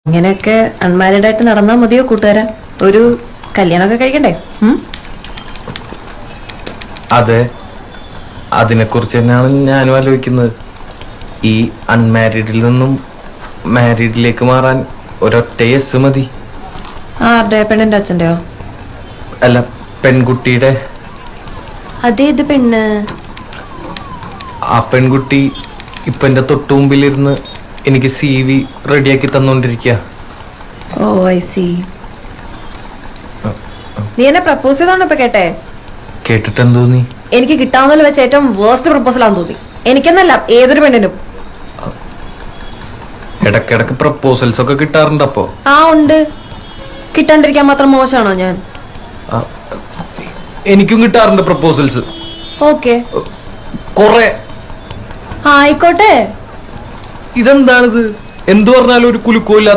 ഇങ്ങനെയൊക്കെ അൺമാരീഡ് ആയിട്ട് നടന്നാ മതിയോ കൂട്ടുകാരാ? ഒരു കല്യാണമൊക്കെ കഴിക്കണ്ടേ? അതെ, അതിനെക്കുറിച്ച് തന്നെയാണ് ഞാനും ആലോചിക്കുന്നത്. ഈ അൺമാരീഡിൽ നിന്നും മാരീഡിലേക്ക് മാറാൻ ഒരൊറ്റ യെസ് മതി. ആരുടെ? പെണ്ണിന്റെ അച്ഛന്റെയോ? അല്ല, പെൺകുട്ടിയുടെ. അതേത് പെണ്ണ്? ആ പെൺകുട്ടി ഇപ്പൊ എന്റെ തൊട്ടുമുമ്പിലിരുന്ന് എനിക്ക് CV റെഡിയാക്കി തന്നോണ്ടിരിക്കുക. ഓ ഐ സി. നീ എന്നെ പ്രപ്പോസ് ചെയ്തോണ്ട് ഇപ്പൊ കേട്ടെ? കേട്ടിട്ടെന്ന് തോന്നി? എനിക്ക് കിട്ടാവുന്നതിൽ വെച്ച് ഏറ്റവും വേസ്റ്റ് പ്രപ്പോസൽ ആണെന്ന് തോന്നി. എനിക്കെന്നല്ല, ഏതൊരു പെണ്ണിനും. ഇടക്കിടക്ക് പ്രപ്പോസൽസ് ഒക്കെ കിട്ടാറുണ്ട്. അപ്പോ ഉണ്ട്. കിട്ടാണ്ടിരിക്കാൻ മാത്രം മോശമാണോ ഞാൻ? എനിക്കും കിട്ടാറുണ്ട് പ്രപ്പോസൽസ്. ഓക്കെ, കൊറേ. ആയിക്കോട്ടെ. ഇതെന്താണിത്? എന്തു പറഞ്ഞാലും ഒരു കുലുക്കമില്ല.